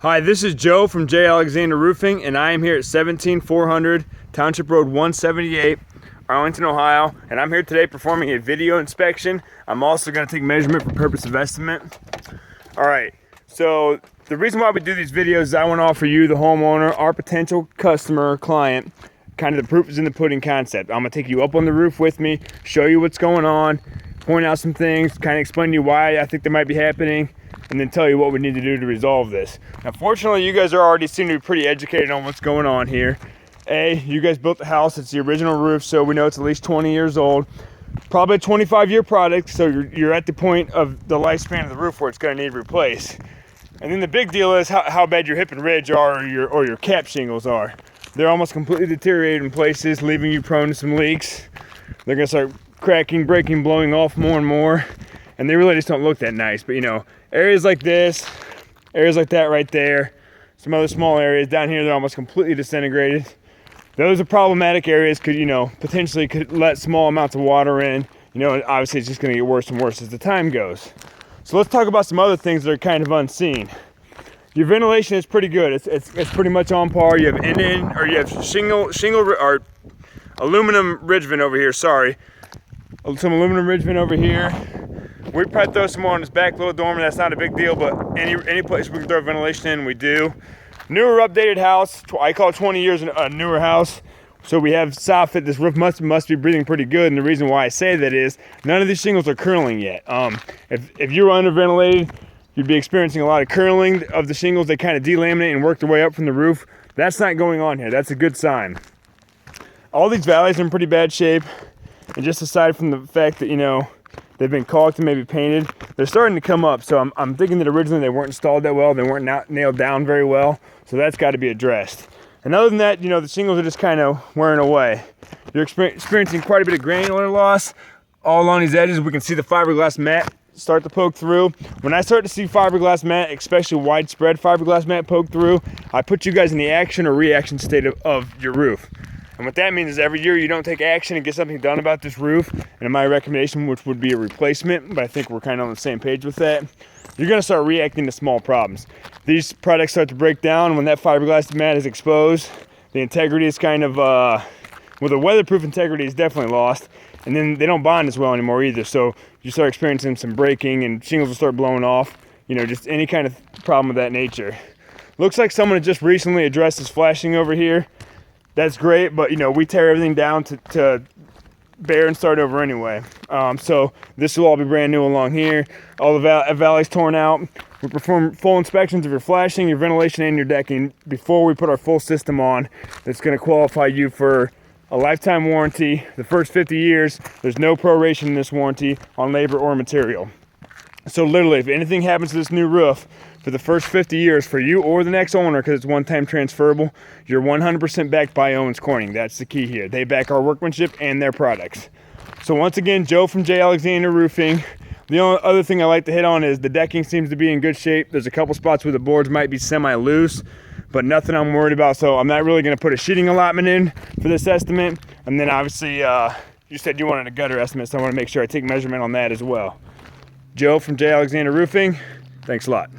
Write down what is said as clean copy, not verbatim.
Hi, this is Joe from J. Alexander Roofing, and I am here at 17400 Township Road 178, Arlington, Ohio, and I'm here today performing a video inspection. I'm also going to take measurement for purpose of estimate. All right, so the reason why we do these videos is I want to offer you, the homeowner, our potential customer, client, kind of the proof is in the pudding concept. I'm going to take you up on the roof with me, show you what's going on, point out some things, kind of explain to you why I think they might be happening, and then tell you what we need to do to resolve this. Now, fortunately, you guys are already seem to be pretty educated on what's going on here. You guys built the house, it's the original roof, so we know it's at least 20 years old. Probably a 25-year product, so you're at the point of the lifespan of the roof where it's gonna need replaced. And then the big deal is how bad your hip and ridge are, or your cap shingles are. They're almost completely deteriorated in places, leaving you prone to some leaks. They're gonna start cracking, breaking, blowing off more and more, and they really just don't look that nice. But you know, areas like this, areas like that right there, some other small areas down here, they're almost completely disintegrated. Those are problematic areas, potentially could let small amounts of water in. Obviously it's just gonna get worse and worse as the time goes. So let's talk about some other things that are kind of unseen. Your ventilation is pretty good. It's pretty much on par. You have you have shingle or aluminum ridge vent over here, sorry. Some aluminum ridge vent over here. We probably throw some more on this back little dormer, that's not a big deal, but any place we can throw ventilation in, we do. Newer updated house, I call it 20 years a newer house. So we have soffit, this roof must be breathing pretty good, and the reason why I say that is none of these shingles are curling yet. If you were underventilated, you'd be experiencing a lot of curling of the shingles. They kind of delaminate and work their way up from the roof. That's not going on here, that's a good sign. All these valleys are in pretty bad shape, and just aside from the fact that, they've been caulked and maybe painted, they're starting to come up. So I'm thinking that originally they weren't installed that well, they weren't nailed down very well, so that's got to be addressed. And other than that, the shingles are just kind of wearing away. You're experiencing quite a bit of granular loss all along these edges. We can see the fiberglass mat start to poke through. When I start to see fiberglass mat, especially widespread fiberglass mat poke through, I put you guys in the action or reaction state of your roof. And what that means is every year you don't take action and get something done about this roof, and my recommendation, which would be a replacement, but I think we're kind of on the same page with that, you're gonna start reacting to small problems. These products start to break down when that fiberglass mat is exposed. The integrity is kind of, the weatherproof integrity is definitely lost, and then they don't bond as well anymore either, so you start experiencing some breaking and shingles will start blowing off, just any kind of problem of that nature. Looks like someone had just recently addressed this flashing over here. That's great, but we tear everything down to bare and start over anyway. So this will all be brand new along here. All the valleys torn out. We perform full inspections of your flashing, your ventilation, and your decking before we put our full system on. That's going to qualify you for a lifetime warranty. The first 50 years, there's no proration in this warranty on labor or material. So literally, if anything happens to this new roof, for the first 50 years, for you or the next owner, because it's one-time transferable, you're 100% backed by Owens Corning. That's the key here. They back our workmanship and their products. So once again, Joe from J. Alexander Roofing. The only other thing I like to hit on is the decking seems to be in good shape. There's a couple spots where the boards might be semi-loose, but nothing I'm worried about. So I'm not really going to put a sheeting allotment in for this estimate. And then obviously, you said you wanted a gutter estimate, so I want to make sure I take measurement on that as well. Joe from J. Alexander Roofing. Thanks a lot.